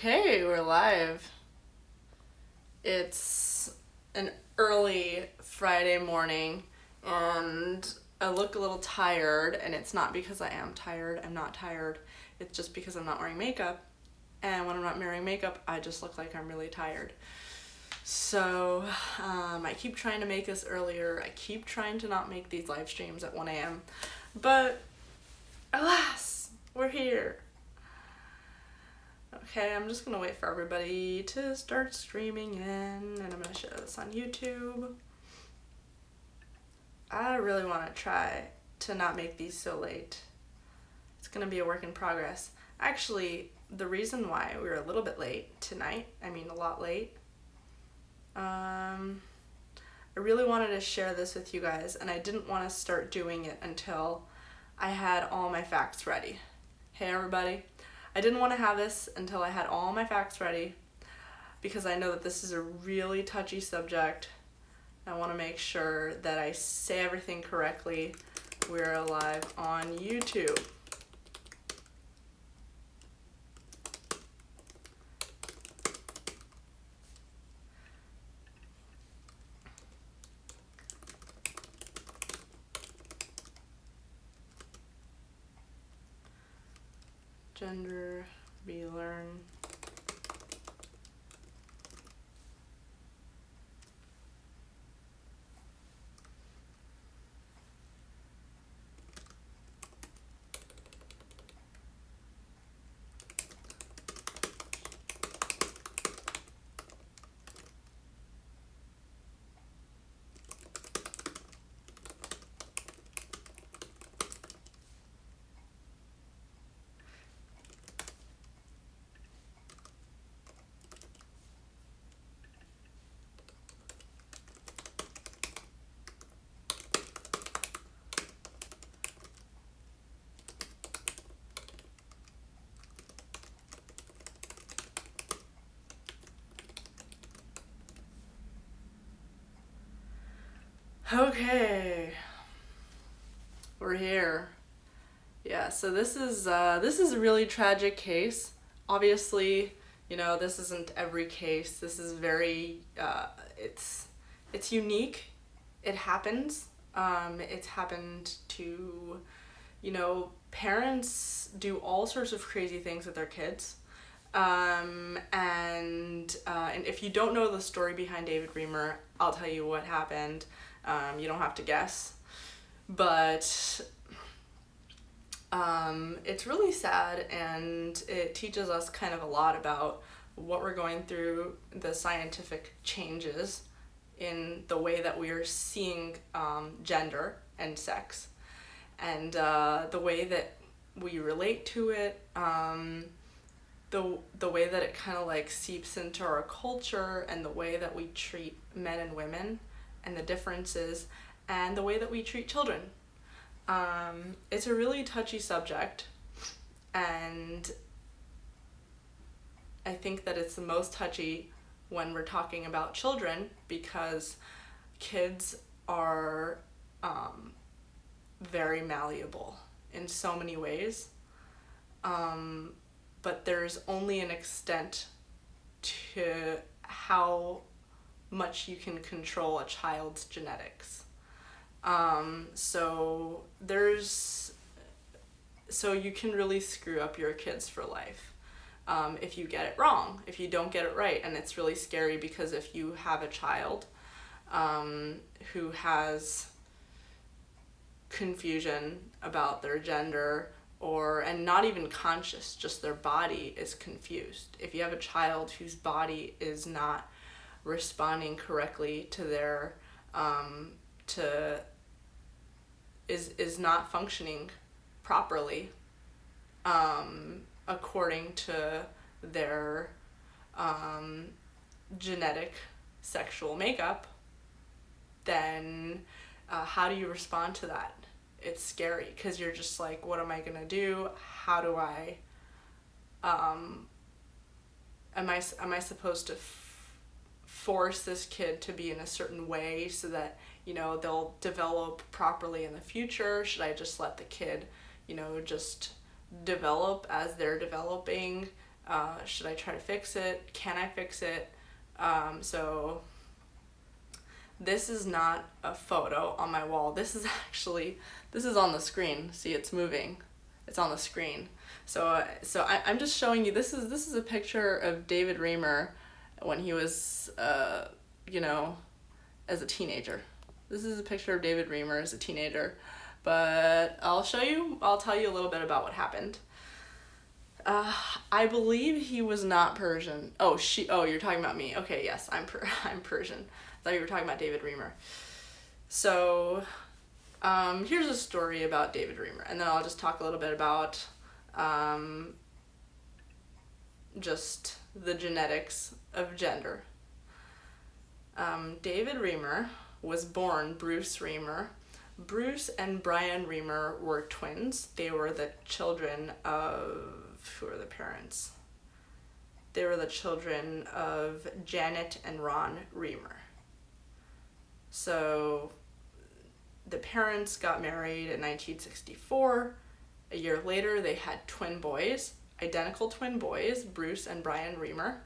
Hey, we're live. It's an early Friday morning and I look a little tired, and it's not because I am tired. I'm not tired. It's just because I'm not wearing makeup. And when I'm not wearing makeup, I just look like I'm really tired. So, I keep trying to make this earlier. I keep trying to not make these live streams at 1 a.m. But alas, we're here. Okay, I'm just gonna wait for everybody to start streaming in, and I'm gonna share this on YouTube. I really want to try to not make these so late. It's gonna be a work in progress. Actually, the reason why we were a little bit late tonight, I mean a lot late, I really wanted to share this with you guys, and I didn't want to start doing it until I had all my facts ready. Hey everybody. I didn't want to have this until I had all my facts ready because I know that this is a really touchy subject. I want to make sure that I say everything correctly. We're live on YouTube. Gender, relearn. Okay, we're here. Yeah, so this is a really tragic case. Obviously, this isn't every case. This is very it's unique. It happens. It's happened to, parents do all sorts of crazy things with their kids. And if you don't know the story behind David Reimer, I'll tell you what happened. You don't have to guess. But it's really sad, and it teaches us kind of a lot about what we're going through, the scientific changes in the way that we are seeing gender and sex, and the way that we relate to it, the way that it kind of like seeps into our culture, and the way that we treat men and women, and the differences, and the way that we treat children. It's a really touchy subject, and I think that it's the most touchy when we're talking about children, because kids are very malleable in so many ways, but there's only an extent to how much you can control a child's genetics. So you can really screw up your kids for life if you get it wrong, if you don't get it right. And it's really scary, because if you have a child who has confusion about their gender, and not even conscious, just their body is confused. If you have a child whose body is not responding correctly to their is not functioning properly according to their genetic sexual makeup, then how do you respond to that? It's scary, because you're just like, what am I gonna do? How do I am I supposed to force this kid to be in a certain way so that they'll develop properly in the future? Should I just let the kid just develop as they're developing, Should I try to fix it? Can I fix it? So this is not a photo on my wall. This is on the screen. See, it's moving. It's on the screen. So I'm just showing you, this is a picture of David Reimer when he was, as a teenager. This is a picture of David Reimer as a teenager. But I'll tell you a little bit about what happened. I believe he was not Persian. Oh, you're talking about me. Okay, yes, I'm Persian. I thought you were talking about David Reimer. So, here's a story about David Reimer, and then I'll just talk a little bit about just the genetics of gender. David Reimer was born Bruce Reimer. Bruce and Brian Reimer were twins. They were the children of... Who are the parents? They were the children of Janet and Ron Reimer. So the parents got married in 1964. A year later, they had twin boys, identical twin boys, Bruce and Brian Reimer,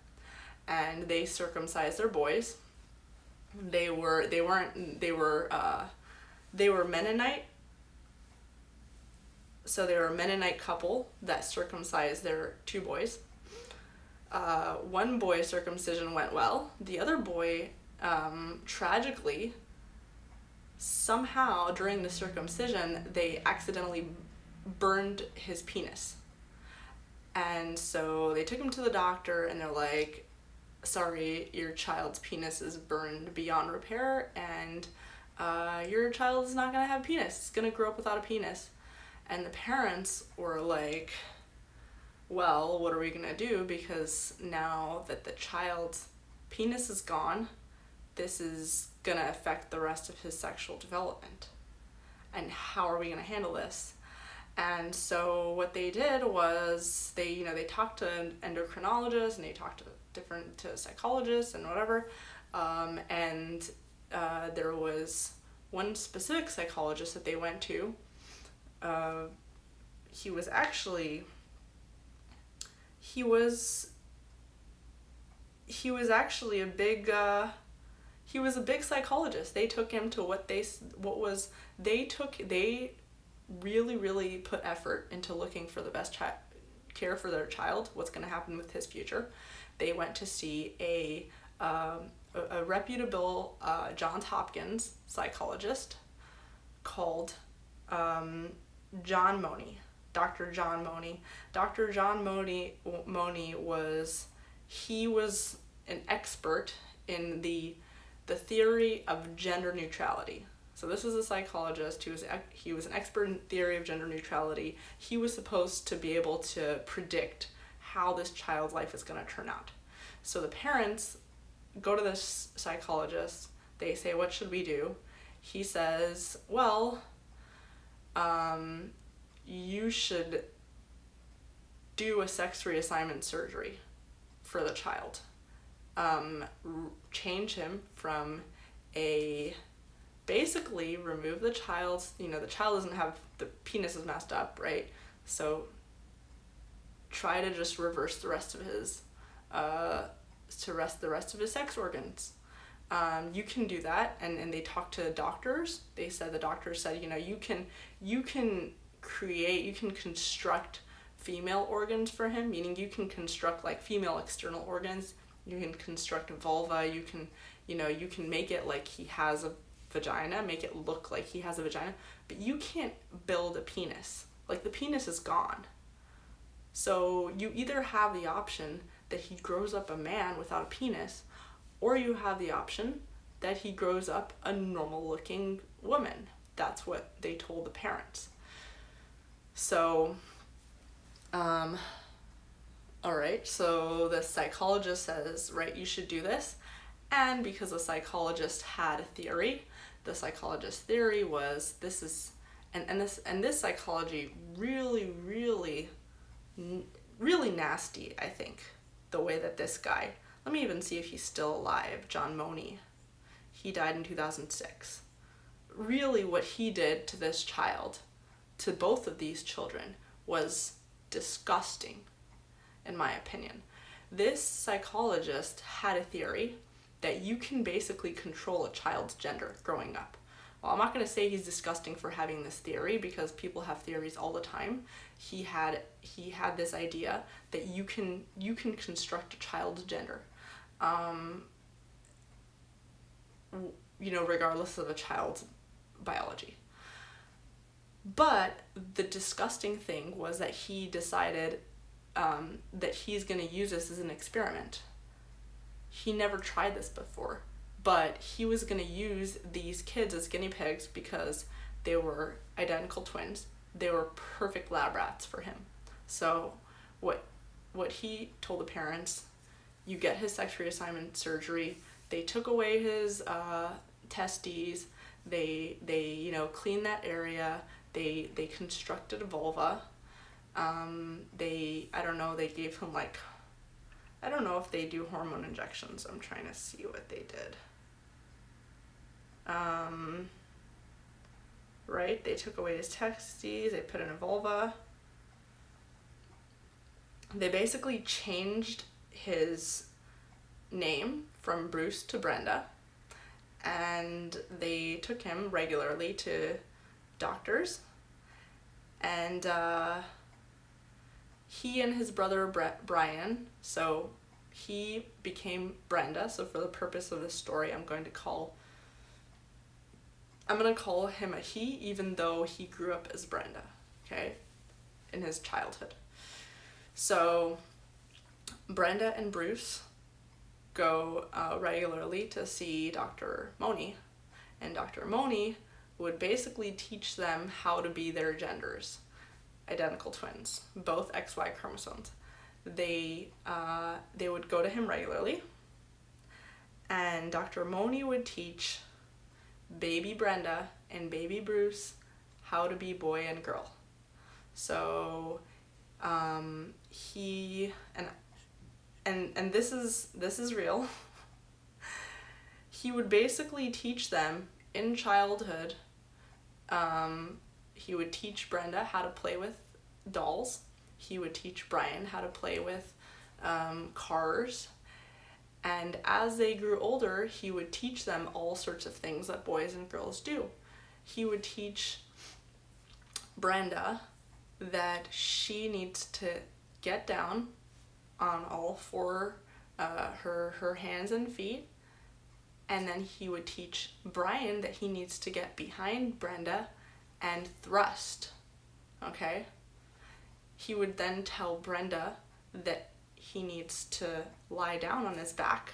and they circumcised their boys. They were Mennonite. So they were a Mennonite couple that circumcised their two boys. One boy's circumcision went well. The other boy, tragically, somehow during the circumcision, they accidentally burned his penis. And so they took him to the doctor and they're like, sorry, your child's penis is burned beyond repair and your child is not going to have a penis. It's going to grow up without a penis. And the parents were like, well, what are we going to do? Because now that the child's penis is gone, this is going to affect the rest of his sexual development. And how are we going to handle this? And so what they did was they talked to endocrinologists and they talked to psychologists and whatever. And there was one specific psychologist that they went to. He was actually a big psychologist. They took him to they really put effort into looking for the best care for their child, what's going to happen with his future. They went to see a reputable Johns Hopkins psychologist called John Money, Dr. John Money. Dr. John Money was an expert in the theory of gender neutrality. So this is a psychologist he was an expert in theory of gender neutrality. He was supposed to be able to predict how this child's life is going to turn out. So the parents go to this psychologist. They say, what should we do? He says, well, you should do a sex reassignment surgery for the child. Change him from basically remove the child's, the child doesn't have, the penis is messed up, right? So try to just reverse the rest of his, the rest of his sex organs. You can do that, and they talked to doctors. The doctor said, you can construct female organs for him, meaning you can construct like female external organs. You can construct a vulva. You can make it like he has a vagina, make it look like he has a vagina, but you can't build a penis. Like, the penis is gone. So you either have the option that he grows up a man without a penis, or you have the option that he grows up a normal looking woman. That's what they told the parents. So, all right, so the psychologist says, right, you should do this. And because the psychologist had a theory, the psychologist's theory was this psychology really nasty, I think, the way that this guy, let me even see if he's still alive, John Money. He died in 2006. Really what he did to this child, to both of these children, was disgusting. in my opinion. This psychologist had a theory that you can basically control a child's gender growing up. Well, I'm not going to say he's disgusting for having this theory, because people have theories all the time. He had this idea that you can construct a child's gender, regardless of a child's biology. But the disgusting thing was that he decided that he's going to use this as an experiment. He never tried this before, but he was going to use these kids as guinea pigs because they were identical twins. They were perfect lab rats for him. So what he told the parents, you get his sex reassignment surgery. They took away his testes. They cleaned that area. They constructed a vulva. They gave him I don't know if they do hormone injections. I'm trying to see what they did. Right? They took away his testes. They put in a vulva. They basically changed his name from Bruce to Brenda. And they took him regularly to doctors. And he and his brother Brian, so he became Brenda. So for the purpose of this story, I'm going to call him a he, even though he grew up as Brenda, okay, in his childhood. So Brenda and Bruce go regularly to see Dr. Moni, and Dr. Moni would basically teach them how to be their genders. Identical twins, both XY chromosomes. They would go to him regularly, and Dr. Moni would teach baby Brenda and baby Bruce how to be boy and girl. So he and this is real. He would basically teach them in childhood. He would teach Brenda how to play with dolls. He would teach Brian how to play with cars. And as they grew older, he would teach them all sorts of things that boys and girls do. He would teach Brenda that she needs to get down on all four, her hands and feet. And then he would teach Brian that he needs to get behind Brenda and thrust, okay? He would then tell Brenda that he needs to lie down on his back,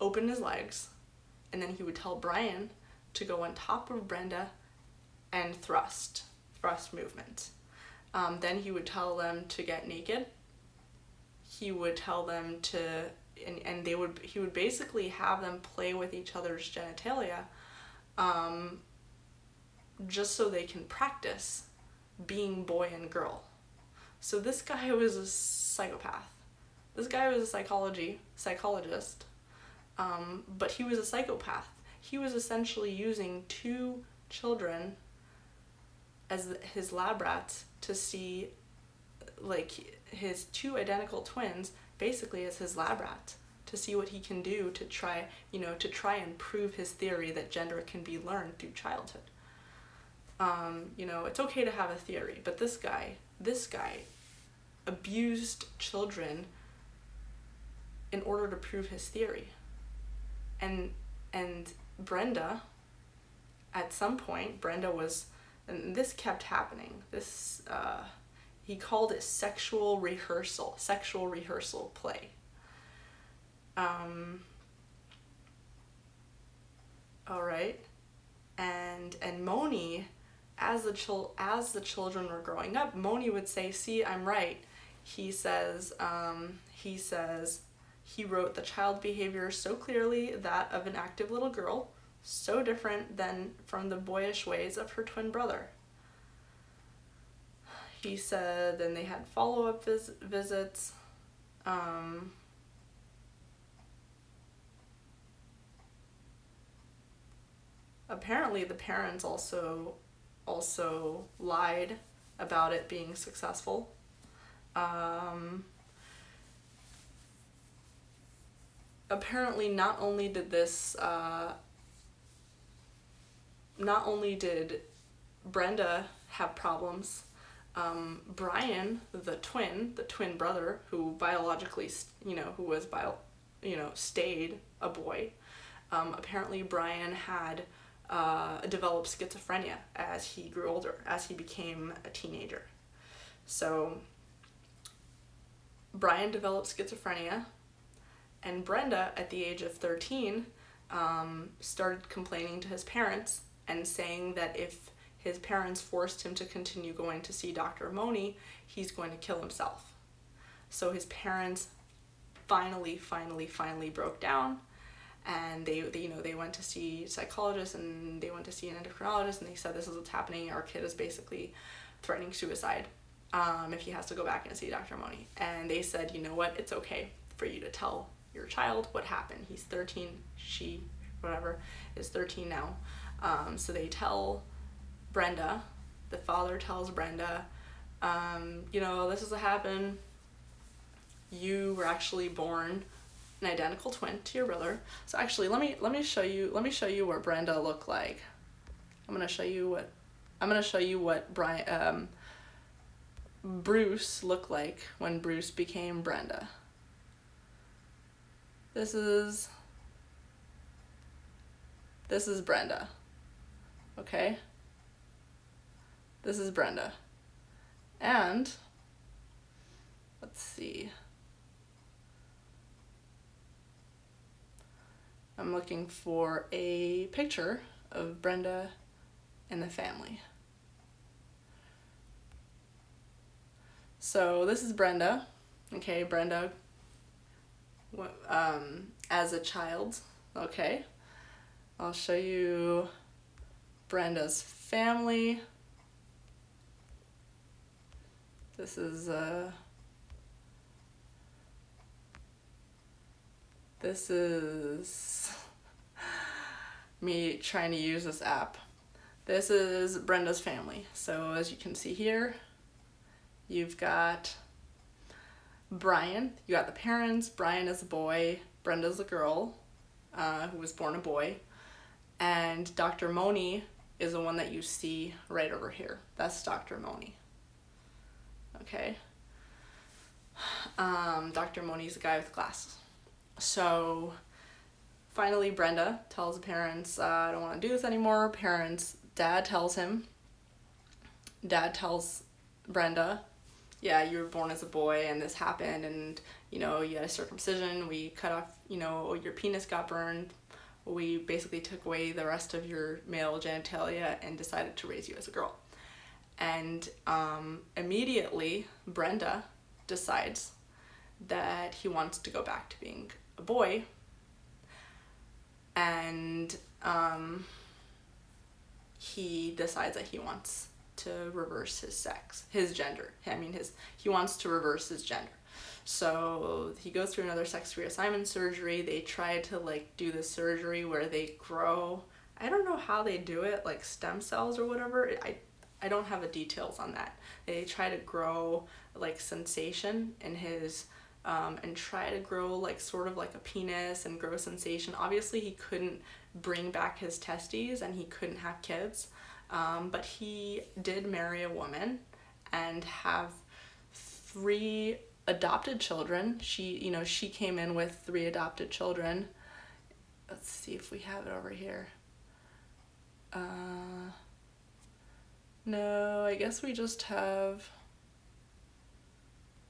open his legs, and then he would tell Brian to go on top of Brenda and thrust movement. Then he would tell them to get naked. He would tell them to, and he would basically have them play with each other's genitalia, just so they can practice being boy and girl. So this guy was a psychopath. This guy was a psychologist, but he was a psychopath. He was essentially using two children as his lab rats to see, his two identical twins basically as his lab rats to see what he can do to try and prove his theory that gender can be learned through childhood. It's okay to have a theory, but this guy abused children in order to prove his theory. And Brenda, at some point, and this kept happening. This, he called it sexual rehearsal play. All right. And Moni, as the children were growing up, Moni would say, "See, I'm right." He says he wrote the child behavior so clearly that of an active little girl, so different than from the boyish ways of her twin brother. He said then they had follow-up visits. Apparently the parents also lied about it being successful. apparently not only did Brenda have problems, Brian, the twin brother, who biologically, who was stayed a boy, apparently Brian had developed schizophrenia as he grew older, as he became a teenager. So Brian developed schizophrenia, and Brenda, at the age of 13, started complaining to his parents and saying that if his parents forced him to continue going to see Dr. Moni, he's going to kill himself. So his parents finally broke down, and they went to see psychologists, and they went to see an endocrinologist, and they said, this is what's happening. Our kid is basically threatening suicide if he has to go back and see Dr. Moni. And they said, you know what, it's okay for you to tell your child what happened. He's 13, she, whatever, is 13 now. So they tell Brenda, the father tells Brenda, this is what happened. You were actually born an identical twin to your brother. So actually, let me show you what Brenda looked like. I'm gonna show you what Bruce looked like when Bruce became Brenda. This is Brenda. Okay? This is Brenda. And let's see. I'm looking for a picture of Brenda and the family. So this is Brenda. Okay, Brenda as a child. Okay. I'll show you Brenda's family. This is me trying to use this app. This is Brenda's family. So as you can see here, you've got Brian, you got the parents. Brian is a boy, Brenda's a girl, who was born a boy, and Dr. Moni is the one that you see right over here. That's Dr. Moni. Okay. Dr. Moni's the guy with glasses. So finally Brenda tells the parents, I don't want to do this anymore. Dad tells Brenda, yeah, you were born as a boy and this happened, and you had a circumcision, we cut off, your penis got burned, we basically took away the rest of your male genitalia and decided to raise you as a girl. And immediately Brenda decides that he wants to go back to being a boy, and he decides that he wants to reverse his gender. He wants to reverse his gender. So he goes through another sex reassignment surgery. They try to do this surgery where they grow, I don't know how they do it, like stem cells or whatever. I don't have the details on that. They try to grow sensation in his and try to grow sort of like a penis and grow sensation. Obviously he couldn't bring back his testes and he couldn't have kids, but he did marry a woman and have 3 adopted children. She came in with 3 adopted children. Let's see if we have it over here. No, I guess we just have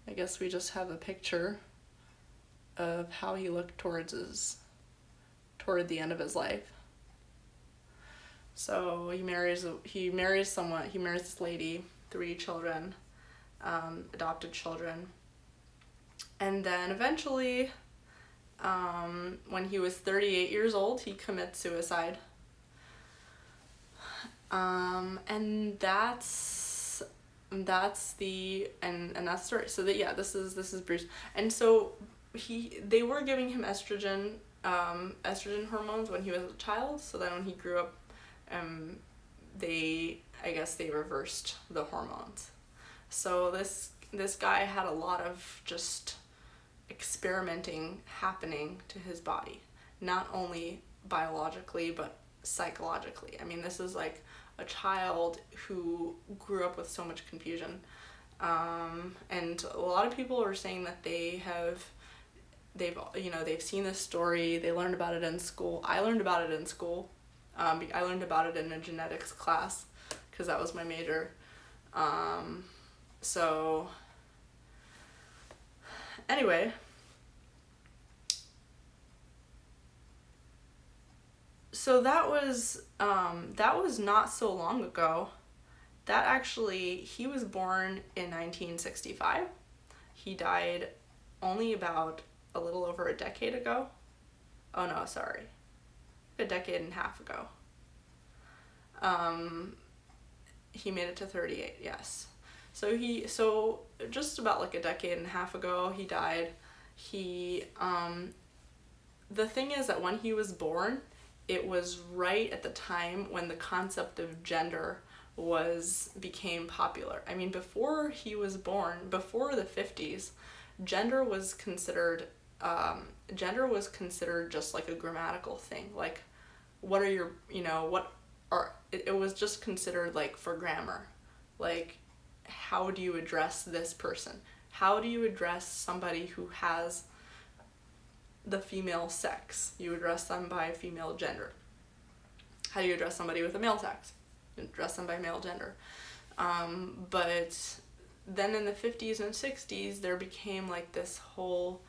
a picture of how he looked toward the end of his life. So he marries this lady, 3 children, adopted children. And then eventually, when he was 38 years old, he commits suicide. And that's the story. So this is Bruce. And so they were giving him estrogen hormones when he was a child, so that when he grew up, they reversed the hormones. So this guy had a lot of just experimenting happening to his body, not only biologically but psychologically. I mean, this is like a child who grew up with so much confusion, and a lot of people are saying that they've seen this story, they learned about it in school. I learned about it in school. I learned about it in a genetics class because that was my major. So anyway, so that was not so long ago. That actually, he was born in 1965. He died only about a little over a decade ago. Oh no, sorry. A decade and a half ago. He made it to 38, yes. So just about like a decade and a half ago, he died. The thing is that when he was born, it was right at the time when the concept of gender became popular. I mean, before he was born, before the 50s, gender was considered just like a grammatical thing. Like, what are your, it was just considered like for grammar. Like, how do you address this person? How do you address somebody who has the female sex? You address them by female gender. How do you address somebody with a male sex? You address them by male gender. But then in the 50s and 60s, there became like this whole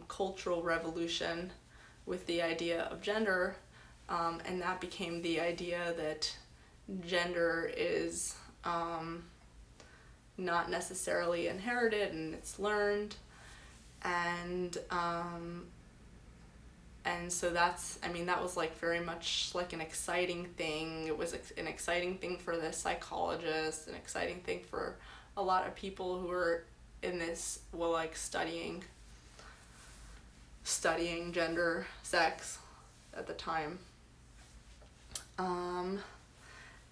cultural revolution with the idea of gender, and that became the idea that gender is not necessarily inherited and it's learned, and so that was like very much like an exciting thing. It was an exciting thing for the psychologists, an exciting thing for a lot of people who were in this, well, like studying gender, sex at the time.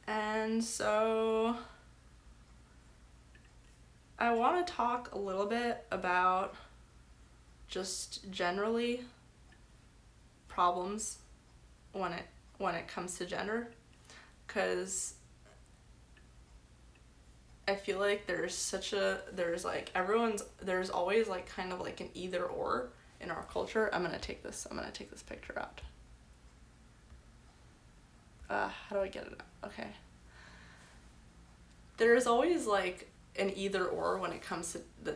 And so I want to talk a little bit about just generally problems when it comes to gender, because I feel like there's always like kind of like an either or in our culture. I'm gonna take this picture out. How do I get it out? Okay. There is always like an either or when it comes to the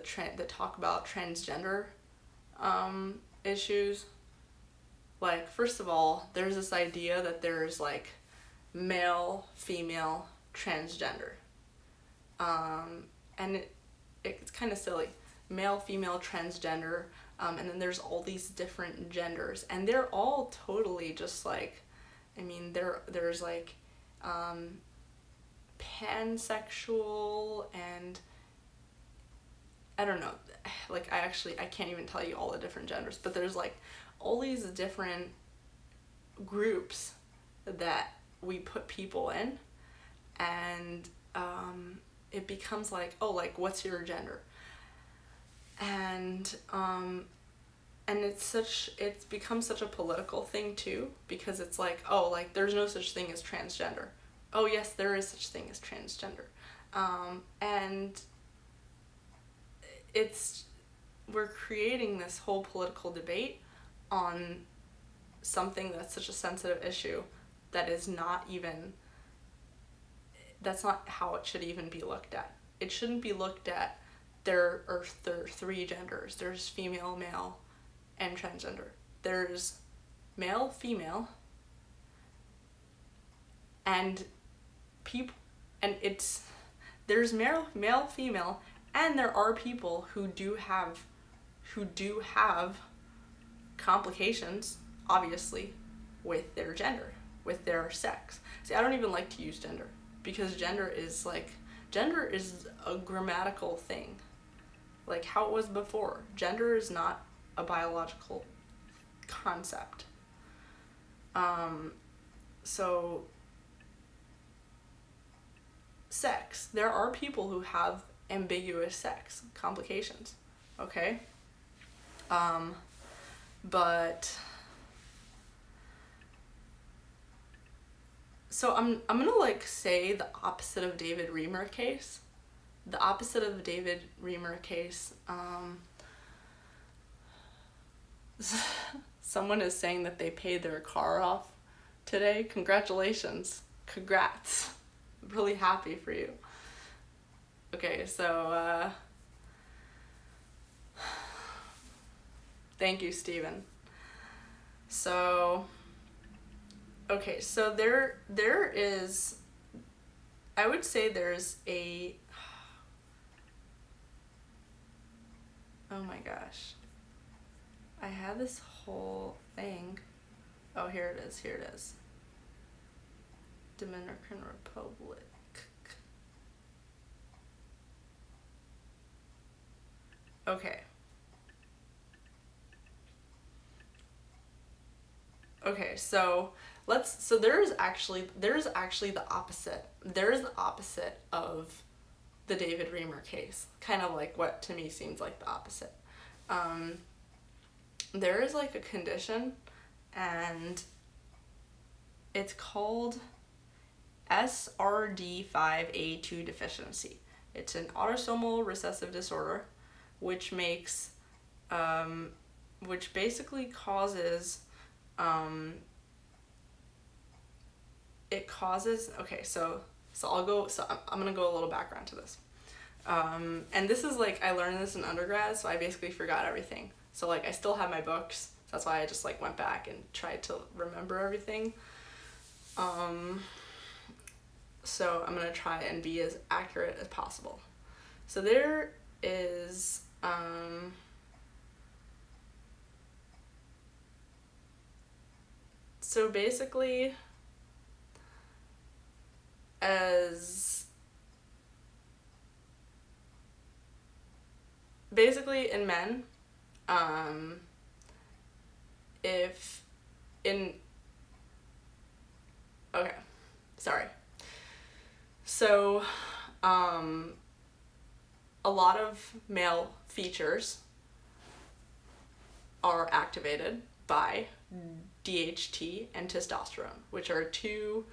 talk about transgender issues. Like, first of all, there's this idea that there's like male, female, transgender. And it's kind of silly. Male, female, transgender, and then there's all these different genders, and they're all totally just like, I mean, there's like pansexual, and I don't know, like I can't even tell you all the different genders, but there's like all these different groups that we put people in, and it becomes like, oh, like, what's your gender? And it's become such a political thing too, because it's like, oh, like, there's no such thing as transgender. Oh yes, there is such thing as transgender. And we're creating this whole political debate on something that's such a sensitive issue that's not how it should even be looked at. It shouldn't be looked at, there are three genders. There's female, male, and transgender. There's male, female, and there's male, female, and there are people who do have complications, obviously, with their gender, with their sex. See, I don't even like to use gender, because gender is a grammatical thing, like how it was before. Gender is not a biological concept. So sex, there are people who have ambiguous sex complications, okay? But so I'm gonna like say the opposite of David Reimer case. The opposite of the David Reimer case. Someone is saying that they paid their car off today. Congratulations. Congrats. I'm really happy for you. Okay, so thank you, Steven. So okay, so there is, I would say there's a, oh my gosh. I had this whole thing. Oh, here it is. Here it is. Dominican Republic. Okay. Okay, so there's actually the opposite. There's the opposite of the David Reimer case. Kind of like what to me seems like the opposite. There is like a condition, and it's called SRD5A2 deficiency. It's an autosomal recessive disorder, which makes, which basically causes, it causes, okay, so I'm gonna go a little background to this. And this is like, I learned this in undergrad, so I basically forgot everything. So like I still have my books, so that's why I just like went back and tried to remember everything. So I'm gonna try and be as accurate as possible. So there is, so basically, in men, if in, okay, sorry. So, a lot of male features are activated by DHT and testosterone, which are two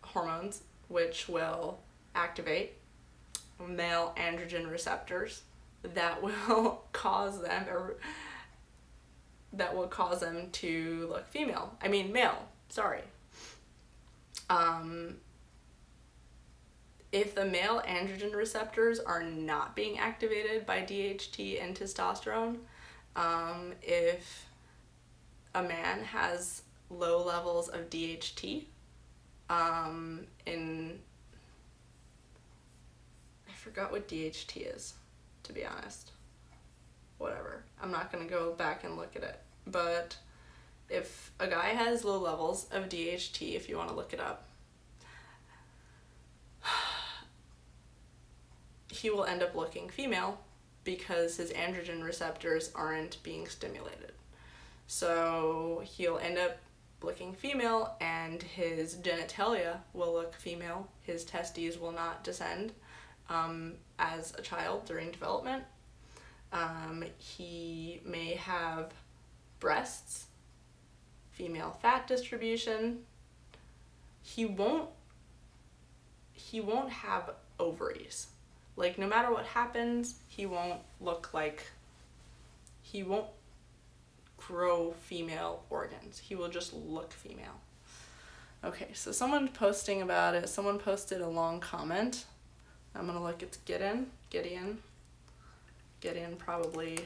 hormones which will activate male androgen receptors that will cause them to look male. Sorry. If the male androgen receptors are not being activated by DHT and testosterone, if a man has low levels of DHT, I forgot what DHT is, to be honest. Whatever. I'm not going to go back and look at it. But if a guy has low levels of DHT, if you want to look it up, he will end up looking female because his androgen receptors aren't being stimulated. So he'll end up looking female, and his genitalia will look female. His testes will not descend as a child during development. He may have breasts, female fat distribution. He won't have ovaries. Like, no matter what happens, he won't grow female organs. He will just look female. Okay, so someone posting about it, someone posted a long comment. I'm gonna look, it's Gideon probably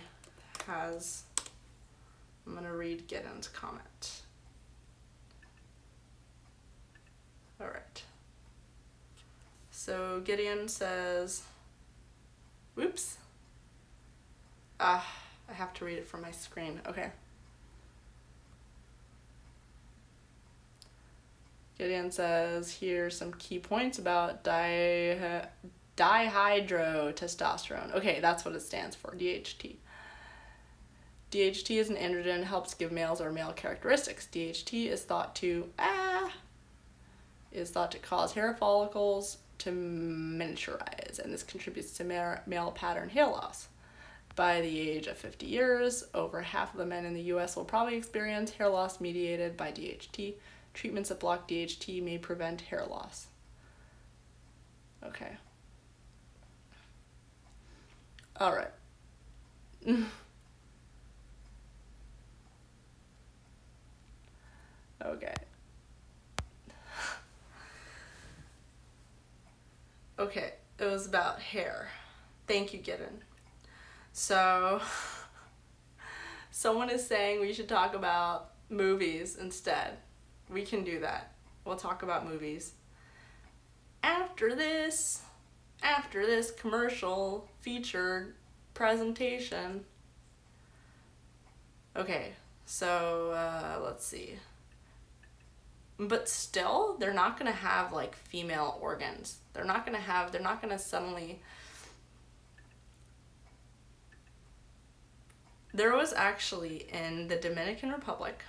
has, I'm gonna read Gideon's comment. All right. So Gideon says, whoops. I have to read it from my screen. Okay. Gideon says, here's some key points about dihydrotestosterone. Okay, that's what it stands for, DHT. DHT is an androgen, helps give males or male characteristics. DHT is thought to cause hair follicles to miniaturize, and this contributes to male pattern hair loss. By the age of 50 years, over half of the men in the US will probably experience hair loss mediated by DHT. Treatments that block DHT may prevent hair loss. Okay. All right. Okay. Okay, it was about hair. Thank you, Gideon. So, someone is saying we should talk about movies instead. We can do that. We'll talk about movies. After this commercial featured presentation. Okay, so let's see. But still, they're not gonna have like female organs. They're not gonna suddenly. There was actually in the Dominican Republic,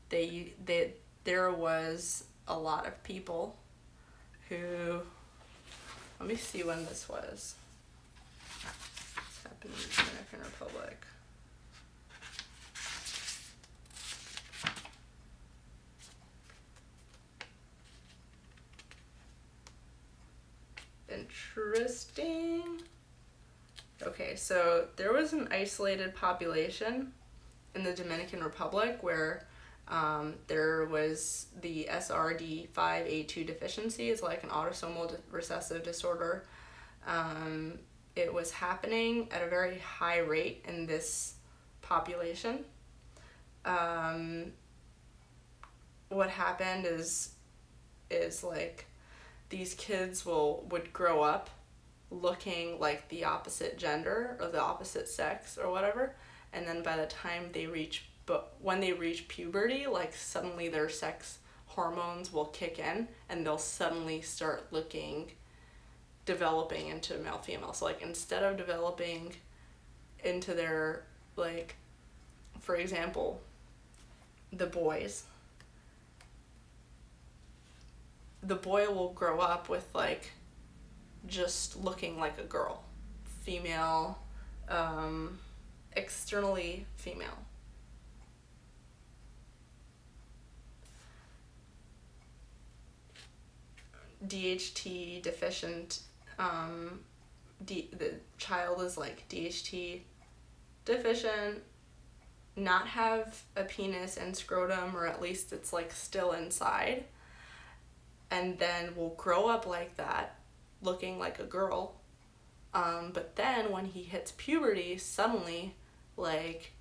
there was a lot of people who, let me see when this was. This happened in the Dominican Republic. Interesting. Okay, so there was an isolated population in the Dominican Republic where there was the SRD5A2 deficiency. It's like an autosomal recessive disorder. It was happening at a very high rate in this population. What happened is like these kids would grow up looking like the opposite gender or the opposite sex or whatever, and then by the time when they reach puberty, like suddenly their sex hormones will kick in and they'll suddenly start developing into male female. So like instead of developing into their, like, for example, the boy will grow up with like just looking like a girl, female, externally female. DHT deficient, the child is like DHT deficient, not have a penis and scrotum, or at least it's like still inside, and then will grow up like that, looking like a girl, but then when he hits puberty, suddenly, like,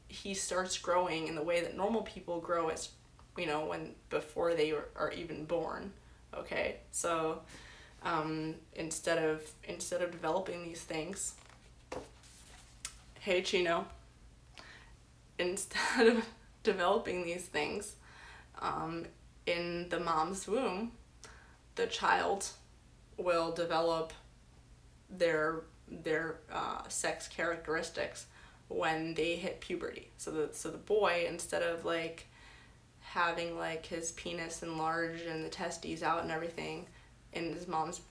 he starts growing in the way that normal people grow, as, you know, before they are even born. Okay, so instead of developing these things, hey Chino, instead of developing these things in the mom's womb, the child will develop their sex characteristics when they hit puberty. So the boy, instead of like having like his penis enlarged and the testes out and everything in his mom's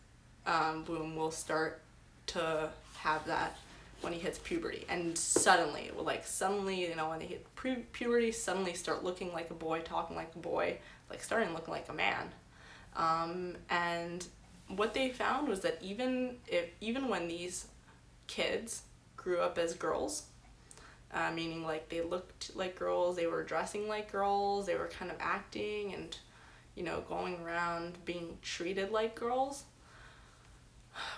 womb, will start to have that when he hits puberty. And suddenly, you know, when they hit puberty, suddenly start looking like a boy, talking like a boy, like starting looking like a man. And what they found was that even when these kids grew up as girls, meaning like they looked like girls, they were dressing like girls, they were kind of acting and, you know, going around being treated like girls,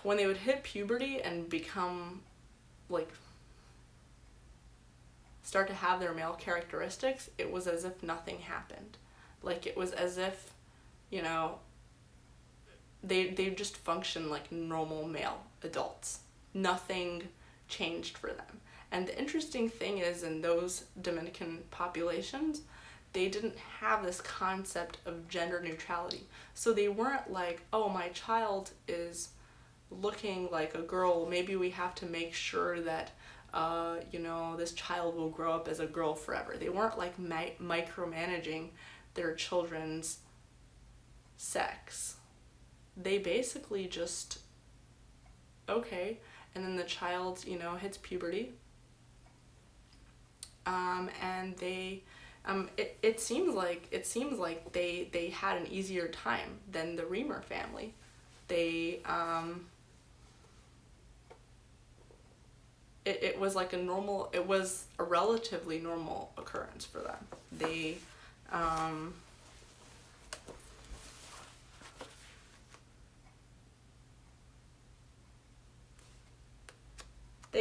when they would hit puberty and become like start to have their male characteristics, it was as if nothing happened. Like it was as if, you know, they just function like normal male adults. Nothing changed for them. And the interesting thing is, in those Dominican populations, they didn't have this concept of gender neutrality. So they weren't like, oh, my child is looking like a girl, maybe we have to make sure that you know, this child will grow up as a girl forever. They weren't like micromanaging their children's sex. They basically just, okay. and then the child, you know, hits puberty. And they, it seems like they had an easier time than the Reimer family. They, it was like it was a relatively normal occurrence for them. They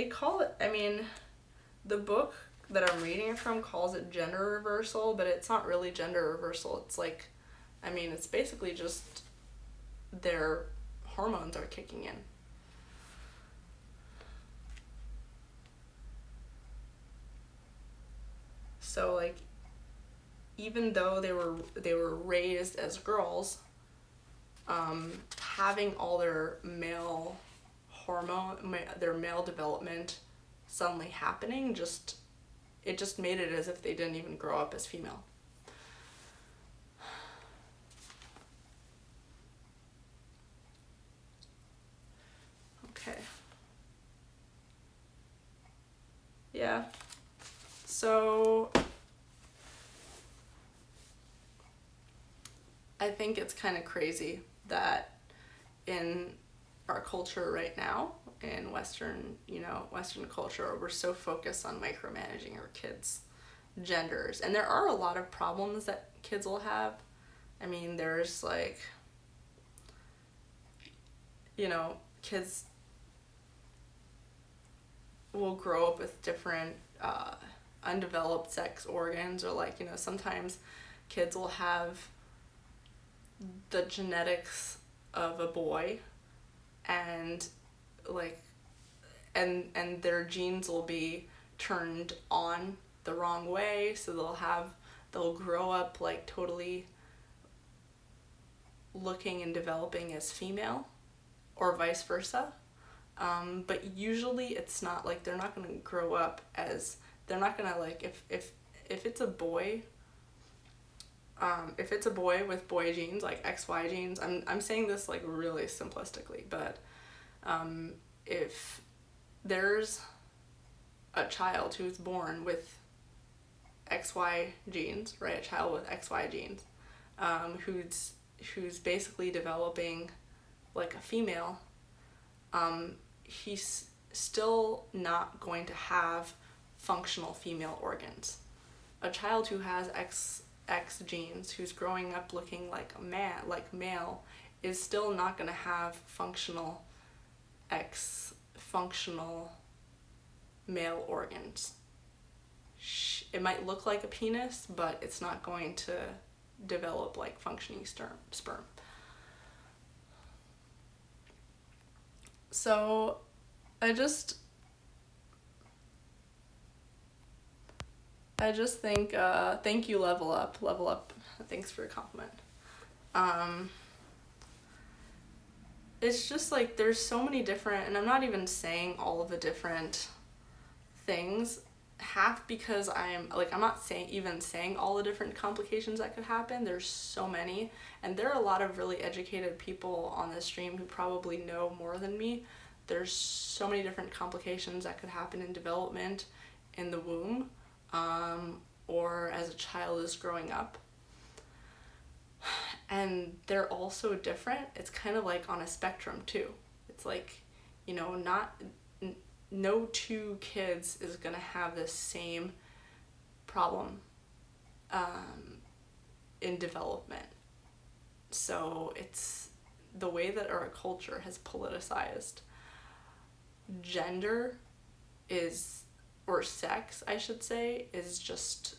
call it, I mean, the book that I'm reading it from calls it gender reversal, but it's not really gender reversal. It's like, I mean, it's basically just their hormones are kicking in. So like, even though they were raised as girls, having all their male their male development suddenly happening, it just made it as if they didn't even grow up as female. Okay. Yeah. So I think it's kind of crazy that in our culture right now, in Western culture, we're so focused on micromanaging our kids' genders. And there are a lot of problems that kids will have. I mean, there's like, you know, kids will grow up with different undeveloped sex organs, or like, you know, sometimes kids will have the genetics of a boy, and like, and their genes will be turned on the wrong way, so they'll grow up like totally looking and developing as female, or vice versa. But usually it's not like, they're not going to grow up as, they're not going to like, if it's a boy, if it's a boy with boy genes, like XY genes, I'm saying this like really simplistically, but if there's a child who's born with XY genes, right, a child with XY genes, who's basically developing like a female, he's still not going to have functional female organs. A child who has X genes, who's growing up looking like male, is still not going to have functional male organs. It might look like a penis, but it's not going to develop like functioning sperm. So I just think, thank you, level up, thanks for your compliment. It's just like, there's so many different, and I'm not even saying all of the different things, half because I'm not saying all the different complications that could happen. There's so many, and there are a lot of really educated people on this stream who probably know more than me. There's so many different complications that could happen in development in the womb, or as a child is growing up. And they're all so different. It's kind of like on a spectrum too. It's like, you know, no two kids is gonna have the same problem in development. So it's the way that our culture has politicized gender or sex, I should say, is just,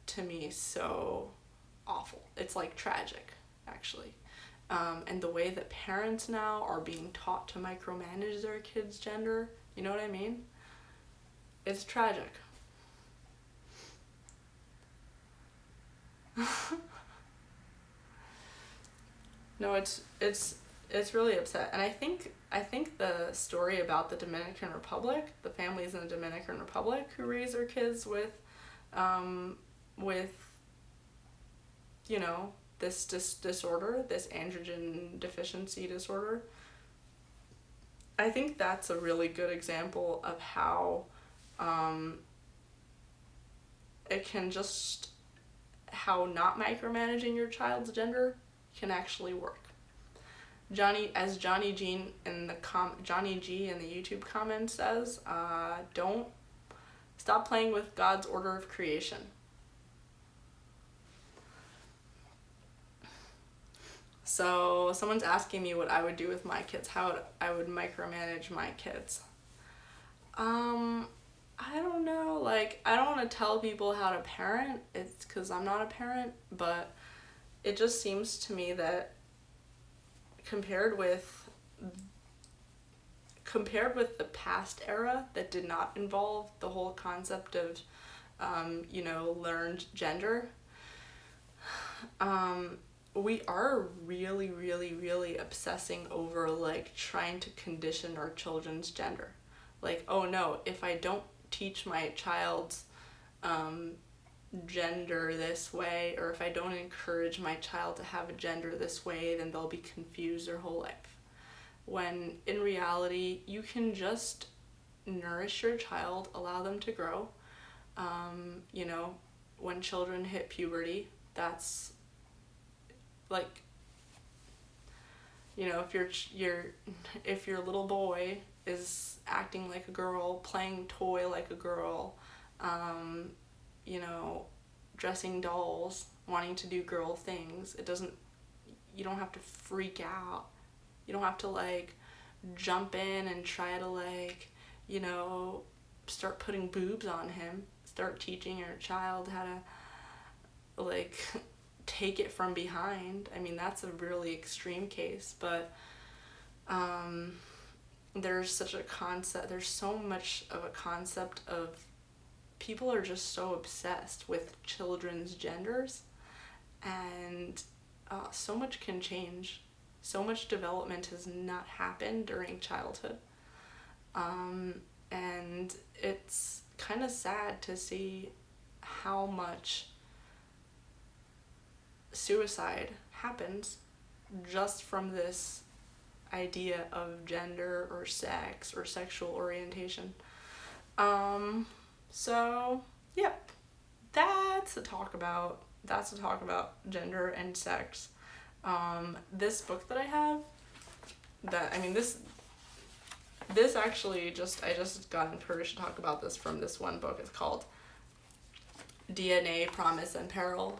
to me, so awful. It's like tragic, actually. And the way that parents now are being taught to micromanage their kids' gender, you know what I mean? It's tragic. No, it's really upset. And I think the story about the Dominican Republic, the families in the Dominican Republic who raise their kids with you know, this disorder, this androgen deficiency disorder, I think that's a really good example of how it can just, how not micromanaging your child's gender can actually work. Johnny G in the YouTube comments says, don't stop playing with God's order of creation. So someone's asking me what I would do with my kids, how I would micromanage my kids. I don't know, like, I don't want to tell people how to parent, it's because I'm not a parent, but it just seems to me that compared with the past era that did not involve the whole concept of, learned gender, we are really, really, really obsessing over, like, trying to condition our children's gender. Like, oh no, if I don't teach my child's gender this way, or if I don't encourage my child to have a gender this way, then they'll be confused their whole life. When in reality, you can just nourish your child, allow them to grow. When children hit puberty, that's like, if your little boy is acting like a girl, playing toy like a girl, dressing dolls, wanting to do girl things, you don't have to freak out. You don't have to, like, jump in and try to, like, start putting boobs on him. Start teaching your child how to, like, take it from behind. I mean, that's a really extreme case, but there's so much of a concept of people are just so obsessed with children's genders, and so much can change. So much development has not happened during childhood. And it's kind of sad to see how much suicide happens just from this idea of gender or sex or sexual orientation. So yeah, that's a talk about gender and sex. This book that I have, this actually I just got encouraged to talk about this from this one book. It's called DNA, Promise, and Peril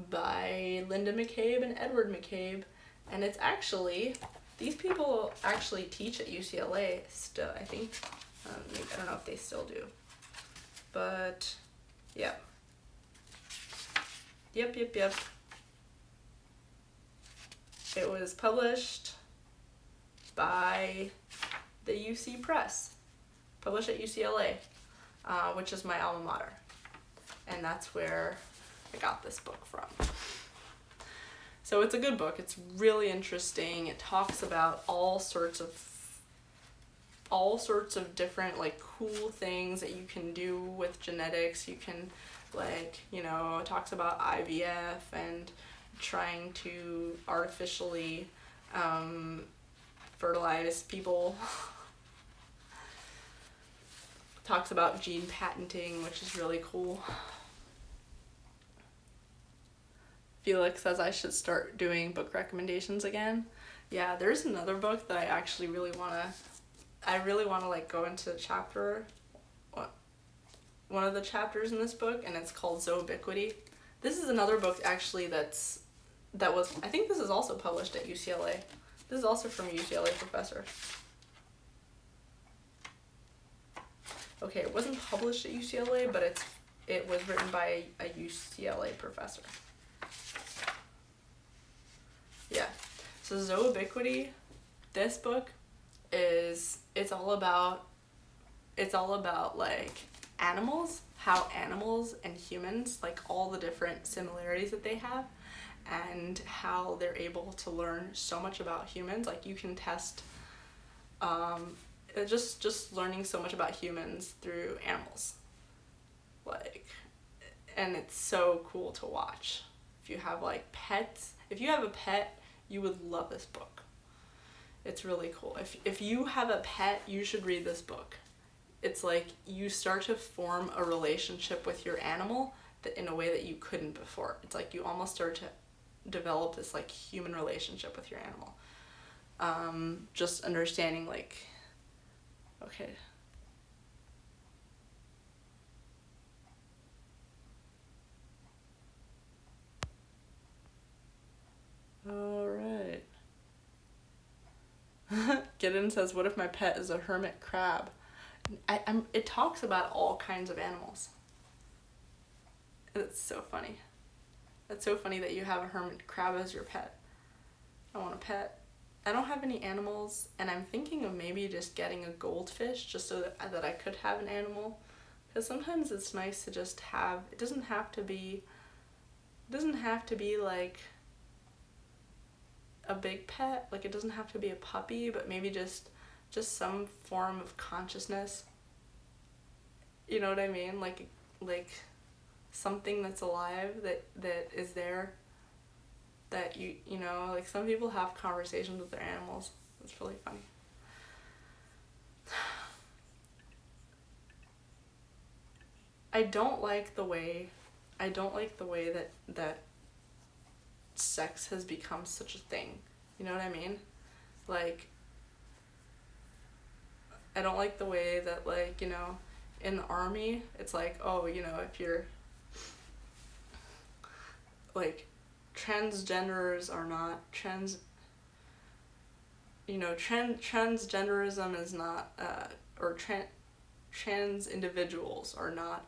by Linda McCabe and Edward McCabe. And it's actually, these people actually teach at UCLA still, I think. I don't know if they still do. But, yeah. Yep. It was published by the UC Press, published at UCLA, which is my alma mater. And that's where I got this book from. So it's a good book. It's really interesting. It talks about all sorts of different, like, cool things that you can do with genetics. You can, like, it talks about IVF and trying to artificially fertilize people. Talks about gene patenting, which is really cool. Felix says I should start doing book recommendations again. Yeah, there's another book that I actually really want to like go into one of the chapters in this book, and it's called Zoobiquity. This is another book actually that was, I think this is also published at UCLA. This is also from a UCLA professor. Okay, it wasn't published at UCLA, but it was written by a UCLA professor. Yeah. So Zoobiquity, this book it's all about like animals, how animals and humans, like all the different similarities that they have, and how they're able to learn so much about humans. Like, you can test just learning so much about humans through animals, like, and it's so cool to watch. If you have, like, pets, if you have a pet, you would love this book. It's really cool. If you have a pet, you should read this book. It's like you start to form a relationship with your animal that in a way that you couldn't before. It's like you almost start to develop this like human relationship with your animal. Just understanding like, okay. All right. Gideon says, what if my pet is a hermit crab? It talks about all kinds of animals. It's so funny. It's so funny that you have a hermit crab as your pet. I want a pet. I don't have any animals, and I'm thinking of maybe just getting a goldfish just so that I could have an animal. Because sometimes it's nice to just have, it doesn't have to be like a big pet, like it doesn't have to be a puppy, but maybe just some form of consciousness. You know what I mean? Like something that's alive that is there, that you know, like some people have conversations with their animals. It's really funny. I don't like the way that sex has become such a thing. You know what I mean? Like, I don't like the way that, like, you know, in the army, it's like, oh, you know, if you're like transgenders are not transgenderism is not or trans individuals are not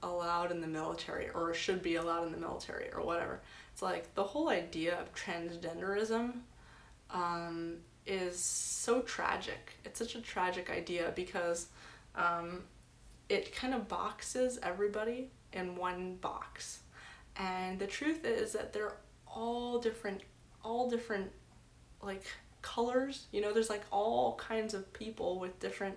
allowed in the military, or should be allowed in the military, or whatever. It's like the whole idea of transgenderism is so tragic. It's such a tragic idea because it kind of boxes everybody in one box. And the truth is that they're all different like colors. You know, there's like all kinds of people with different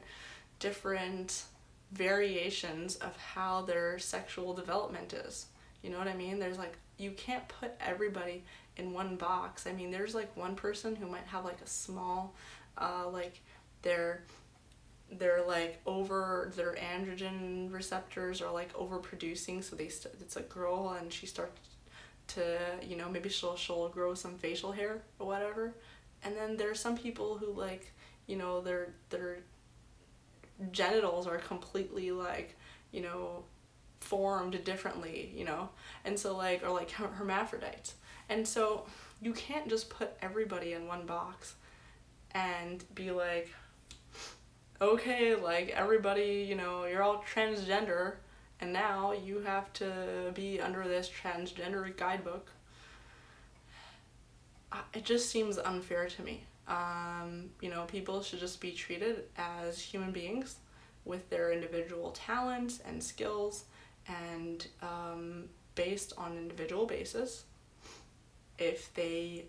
variations of how their sexual development is. You know what I mean? There's like, you can't put everybody in one box. I mean, there's like one person who might have like a small, like they're like over, their androgen receptors are like overproducing, so it's a girl and she starts to, you know, maybe she'll grow some facial hair or whatever. And then there's some people who, like, you know, their genitals are completely like, you know, formed differently, you know, and so like, or like hermaphrodites. And so you can't just put everybody in one box and be like, okay, like everybody, you know, you're all transgender and now you have to be under this transgender guidebook. It just seems unfair to me. You know, people should just be treated as human beings with their individual talents and skills, and based on individual basis. If they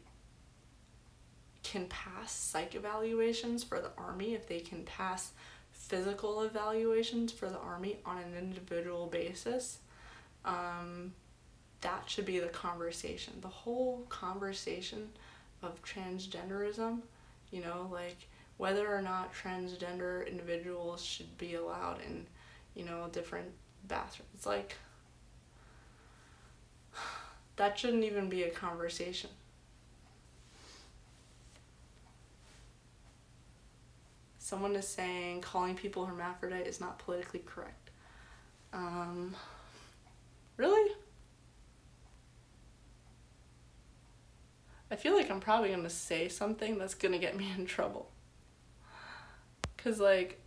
can pass psych evaluations for the army, if they can pass physical evaluations for the army on an individual basis, that should be the conversation. The whole conversation of transgenderism, you know, like whether or not transgender individuals should be allowed in, you know, different bathrooms. It's like, that shouldn't even be a conversation. Someone is saying calling people hermaphrodite is not politically correct. Really? I feel like I'm probably going to say something that's going to get me in trouble. Because, like,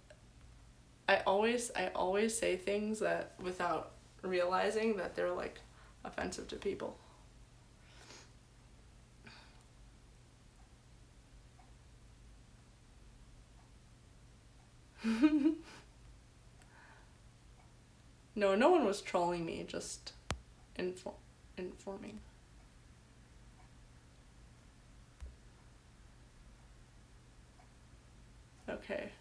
I always say things that without realizing that they're, like, offensive to people. No one was trolling me, just informing. Okay.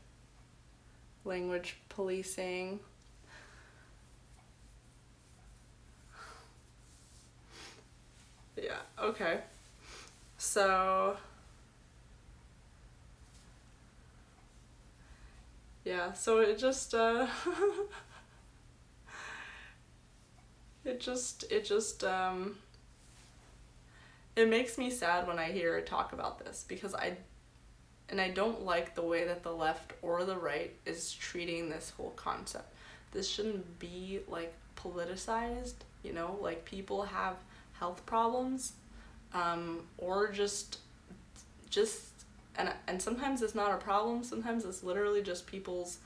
Language policing. Yeah, okay. So Yeah, so it just it makes me sad when I hear her talk about this, because I don't like the way that the left or the right is treating this whole concept. This shouldn't be like politicized, you know, like people have health problems, or just and sometimes it's not a problem, sometimes it's literally just people's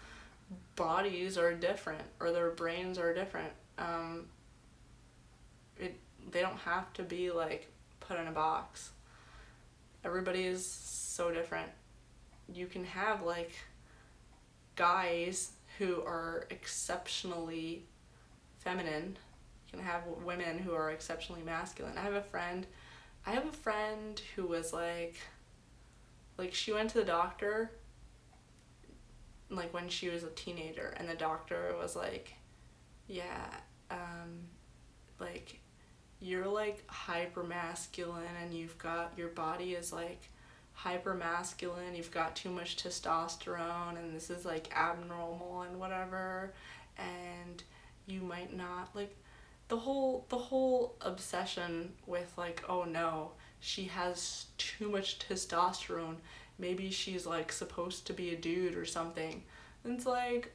bodies are different or their brains are different. They don't have to be like put in a box. Everybody is so different. You can have like guys who are exceptionally feminine. You can have women who are exceptionally masculine. I have a friend who was like she went to the doctor like when she was a teenager, and the doctor was like, yeah, like you're like hyper masculine and your body is like hyper masculine, you've got too much testosterone and this is like abnormal and whatever, and you might not like the whole obsession with like, oh no, she has too much testosterone, maybe she's like supposed to be a dude or something. And it's like,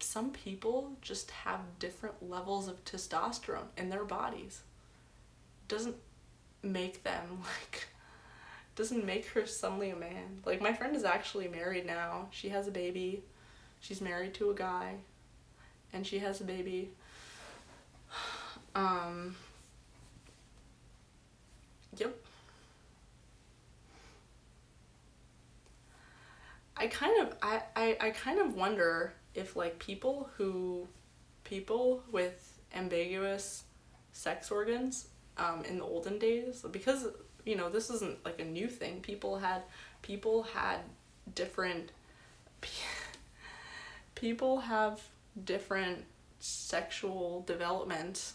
some people just have different levels of testosterone in their bodies. Doesn't make them like, doesn't make her suddenly a man. Like my friend is actually married now. She has a baby. She's married to a guy and she has a baby. Yep. I kind of wonder if like people with ambiguous sex organs in the olden days, because you know this isn't like a new thing, people had different people have different sexual development.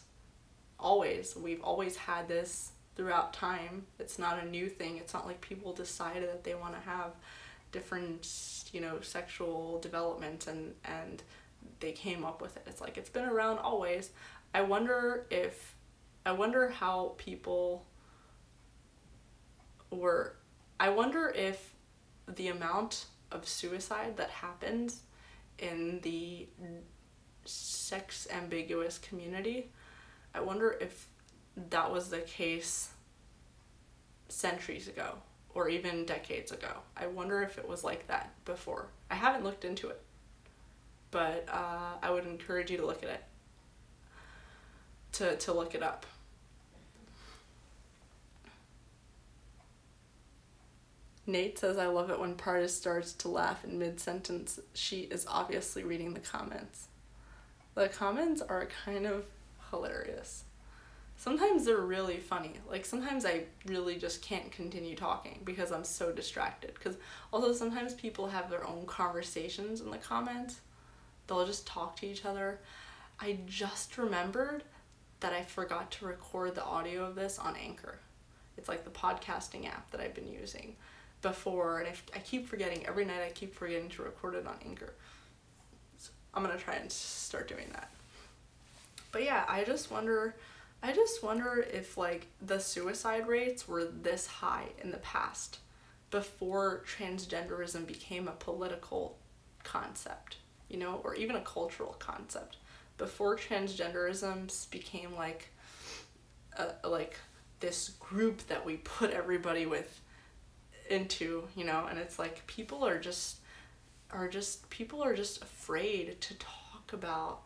We've always had this throughout time. It's not a new thing. It's not like people decided that they want to have different, you know, sexual development and they came up with it. It's like it's been around always. I wonder how people were. I wonder if the amount of suicide that happens in the sex ambiguous community, I wonder if that was the case centuries ago or even decades ago. I wonder if it was like that before. I haven't looked into it, but I would encourage you to look at it, to look it up. Nate says, I love it when Pardes starts to laugh in mid-sentence. She is obviously reading the comments. The comments are kind of hilarious. Sometimes they're really funny. Like sometimes I really just can't continue talking because I'm so distracted. Because also sometimes people have their own conversations in the comments. They'll just talk to each other. I just remembered that I forgot to record the audio of this on Anchor. It's like the podcasting app that I've been using before, and I keep forgetting. Every night I keep forgetting to record it on Anchor. So I'm gonna try and start doing that. But yeah, I just wonder if like the suicide rates were this high in the past before transgenderism became a political concept, you know, or even a cultural concept. Before transgenderism became like this group that we put everybody into, you know, and it's like people are just afraid to talk about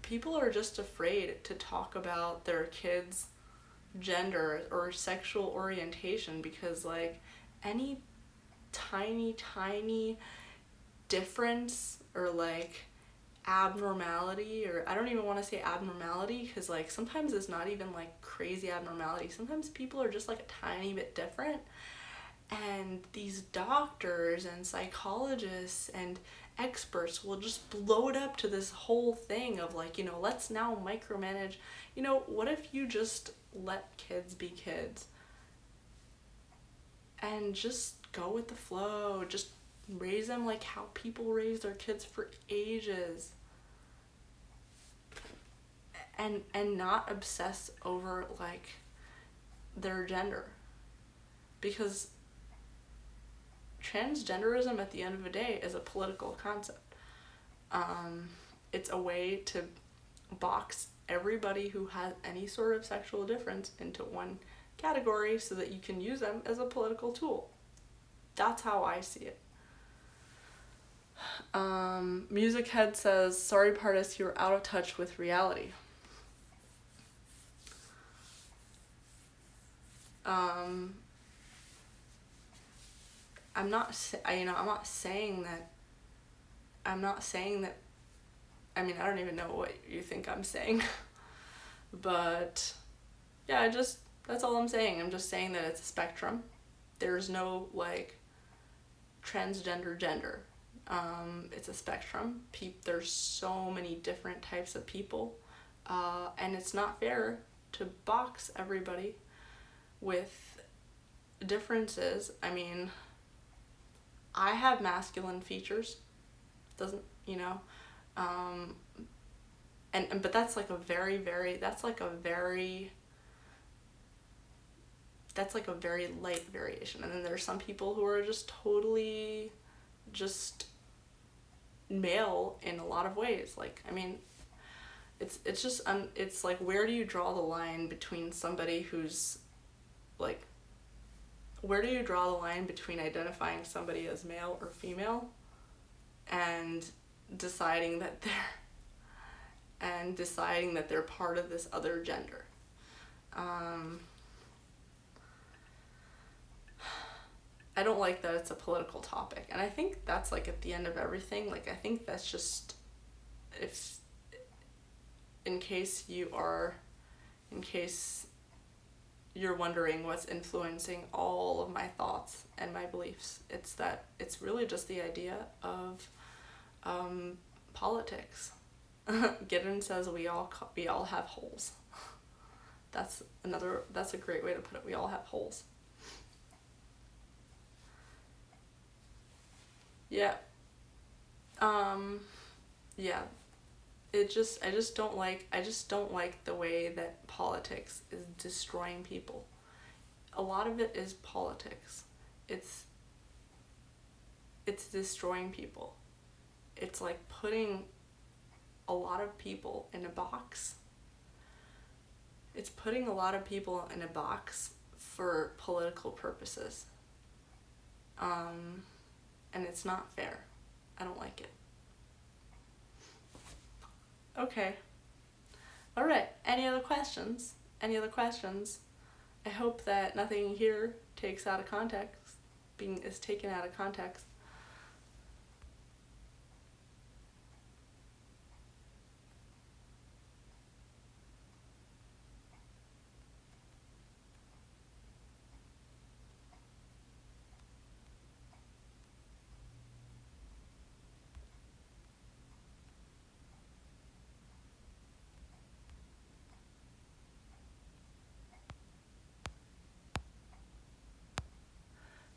people are just afraid to talk about their kids' gender or sexual orientation, because like any tiny difference or like abnormality, or I don't even want to say abnormality because like sometimes it's not even like crazy abnormality. Sometimes people are just like a tiny bit different, and these doctors and psychologists and experts will just blow it up to this whole thing of like, you know, let's now micromanage. You know, what if you just let kids be kids? and just go with the flow. Just raise them like how people raise their kids for ages. And not obsess over like their gender. Because transgenderism at the end of the day is a political concept. It's a way to box everybody who has any sort of sexual difference into one category so that you can use them as a political tool. That's how I see it. Music Head says, sorry Pardes, you're out of touch with reality. I'm not saying that, I mean, I don't even know what you think I'm saying. But yeah, that's all I'm saying. I'm just saying that it's a spectrum. There's no like transgender gender. It's a spectrum. There's so many different types of people, and it's not fair to box everybody with differences. I mean, I have masculine features, but that's like a very light variation. And then there's some people who are just totally just male in a lot of ways. Like, I mean, it's like, where do you draw the line between somebody who's like, where do you draw the line between identifying somebody as male or female and deciding that they're part of this other gender? I don't like that it's a political topic, and I think that's like at the end of everything. Like, I think that's just, if in case you're wondering what's influencing all of my thoughts and my beliefs, it's that it's really just the idea of politics. Gideon says we all have holes. That's a great way to put it. We all have holes. Yeah. Yeah. I just don't like the way that politics is destroying people. A lot of it is politics. It's destroying people. It's like putting a lot of people in a box. It's putting a lot of people in a box for political purposes. And it's not fair. I don't like it. Okay. All right. Any other questions? I hope that nothing here is taken out of context.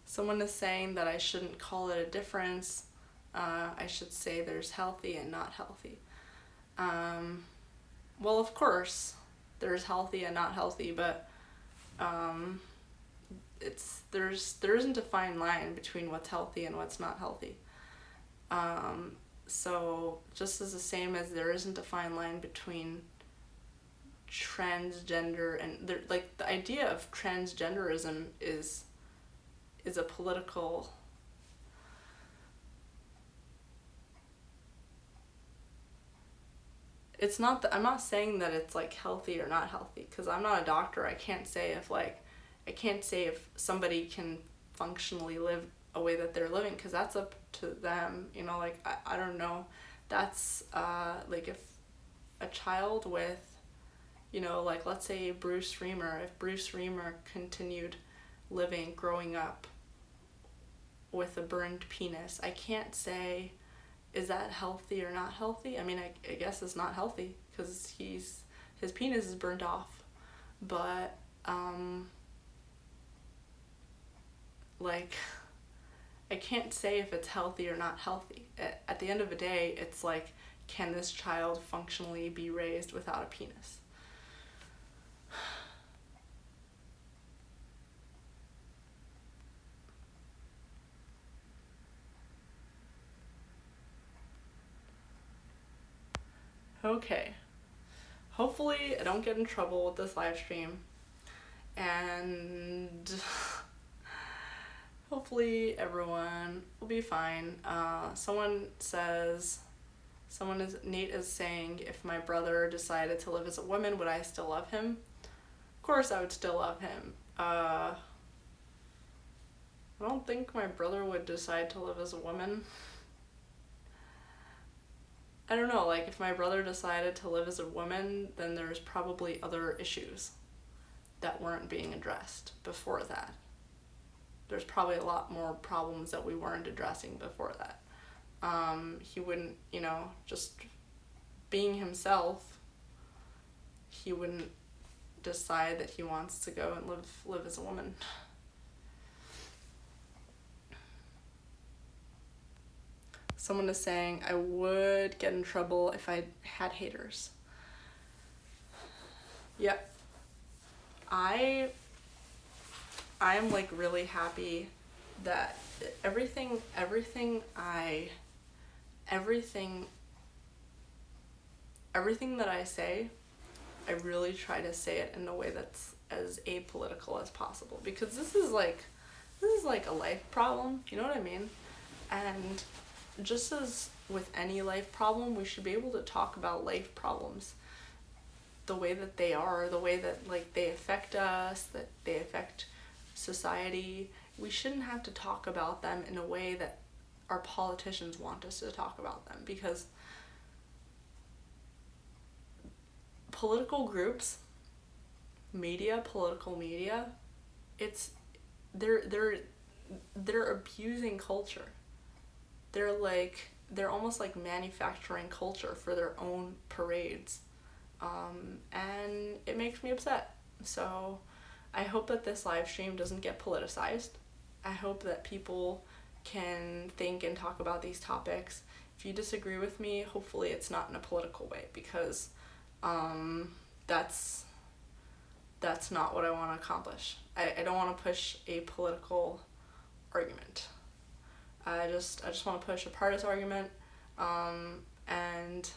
Someone is saying that I shouldn't call it a difference. I should say there's healthy and not healthy. Well, of course, there's healthy and not healthy, but there isn't a fine line between what's healthy and what's not healthy. So just as the same as there isn't a fine line between transgender and the idea of transgenderism is a political, it's not that, I'm not saying that it's like healthy or not healthy, because I'm not a doctor. I can't say if somebody can functionally live a way that they're living, because that's up to them, I don't know. That's like if a child with, let's say Bruce Reimer, if Bruce Reimer continued growing up with a burned penis, I can't say, is that healthy or not healthy? I mean, I guess it's not healthy because his penis is burned off, but like, I can't say if it's healthy or not healthy. At the end of the day, it's like, can this child functionally be raised without a penis? Okay. Hopefully I don't get in trouble with this live stream. And hopefully everyone will be fine. Nate is saying, if my brother decided to live as a woman, would I still love him? Of course I would still love him. I don't think my brother would decide to live as a woman. I don't know, like, if my brother decided to live as a woman, then there's probably other issues that weren't being addressed before that. There's probably a lot more problems that we weren't addressing before that. He wouldn't, just being himself, he wouldn't decide that he wants to go and live as a woman. Someone is saying, I would get in trouble if I had haters. Yep. I am like really happy that everything that I say, I really try to say it in a way that's as apolitical as possible, because this is like a life problem, you know what I mean? And just as with any life problem, we should be able to talk about life problems the way that they are, the way that like they affect us, that they affect society. We shouldn't have to talk about them in a way that our politicians want us to talk about them, because political groups, political media, they're abusing culture. They're almost like manufacturing culture for their own parades. And it makes me upset. So I hope that this live stream doesn't get politicized. I hope that people can think and talk about these topics. If you disagree with me, hopefully it's not in a political way, because that's not what I want to accomplish. I don't want to push a political argument. I just want to push a Pardes argument, and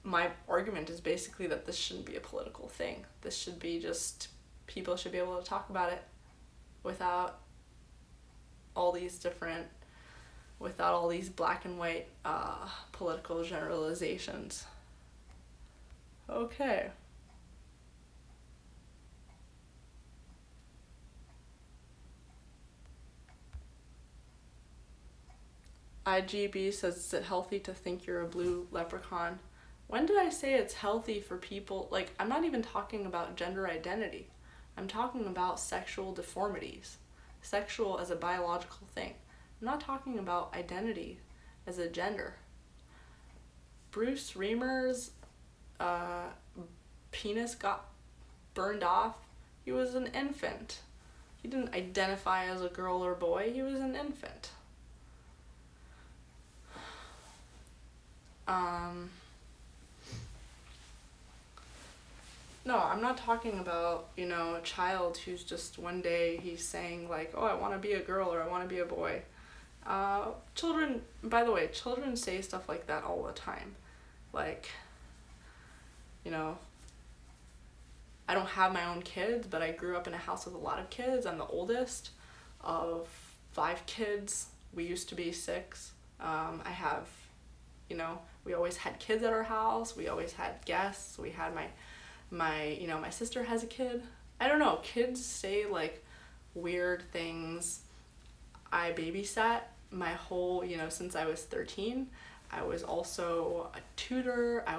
my argument is basically that this shouldn't be a political thing. This should be just, people should be able to talk about it without all these black and white political generalizations. Okay. IGB says, is it healthy to think you're a blue leprechaun? When did I say it's healthy for people? Like, I'm not even talking about gender identity. I'm talking about sexual deformities. Sexual as a biological thing. I'm not talking about identity as a gender. Bruce Reimer's penis got burned off. He was an infant. He didn't identify as a girl or boy. He was an infant. No, I'm not talking about, a child who's just one day he's saying like, oh, I want to be a girl or I want to be a boy. Children, by the way, children say stuff like that all the time. Like, I don't have my own kids, but I grew up in a house with a lot of kids. I'm the oldest of 5 kids. We used to be 6. I have, we always had kids at our house. We always had guests. We had my sister has a kid. I don't know, kids say like weird things. I babysat my whole, since I was 13. I was also a tutor. I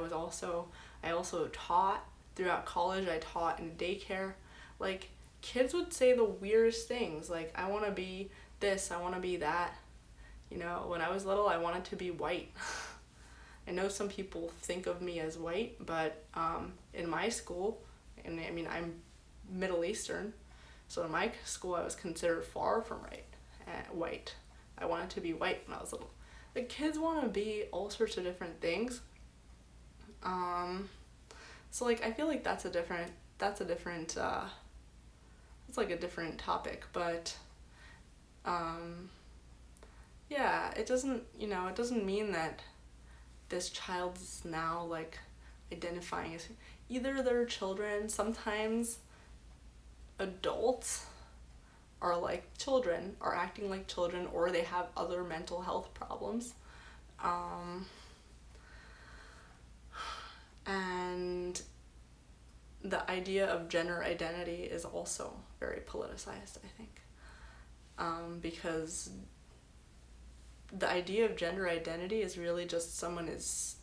also taught throughout college. I taught in daycare. Like, kids would say the weirdest things, like, I want to be this, I want to be that. When I was little, I wanted to be white. I know some people think of me as white, but in my school, and I mean, I'm Middle Eastern, So in my school, I was considered far from white. I wanted to be white when I was little. The kids want to be all sorts of different things. So like I feel like that's a different it's like a different topic, but yeah, it doesn't mean that this child is now like identifying as either they're children. Sometimes adults are like children, are acting like children, or they have other mental health problems. And the idea of gender identity is also very politicized, I think. Because the idea of gender identity is really just someone is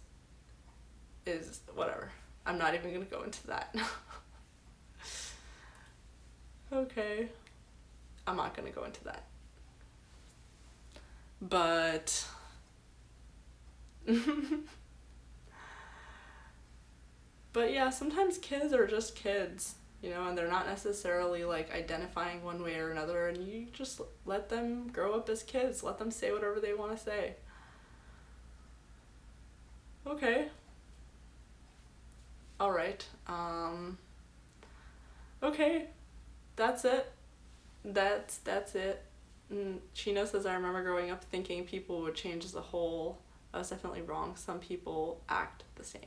whatever. I'm not even gonna go into that. Okay. I'm not gonna go into that. But but yeah, sometimes kids are just kids, and they're not necessarily like identifying one way or another, and you just let them grow up as kids. Let them say whatever they want to say. Okay. All right. Okay. That's it. That's it. Chino says, I remember growing up thinking people would change as a whole. I was definitely wrong. Some people act the same.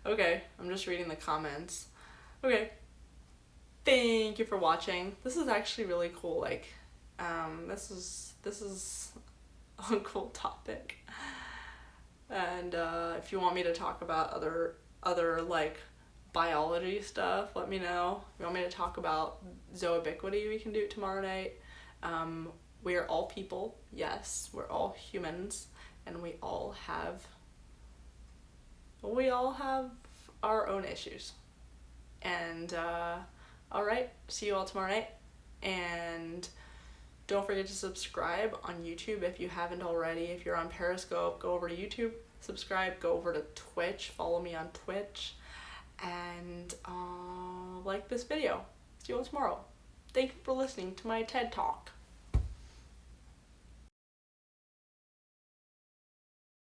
Okay, I'm just reading the comments. Okay. Thank you for watching. This is actually really cool. Like, this is a cool topic. And if you want me to talk about other like biology stuff, let me know. If you want me to talk about zoobiquity, we can do it tomorrow night. We are all people. Yes, we're all humans, and we all have our own issues. And all right, see you all tomorrow night. And don't forget to subscribe on YouTube if you haven't already. If you're on Periscope, go over to YouTube, subscribe, go over to Twitch, follow me on Twitch, and like this video. See you all tomorrow. Thank you for listening to my TED Talk.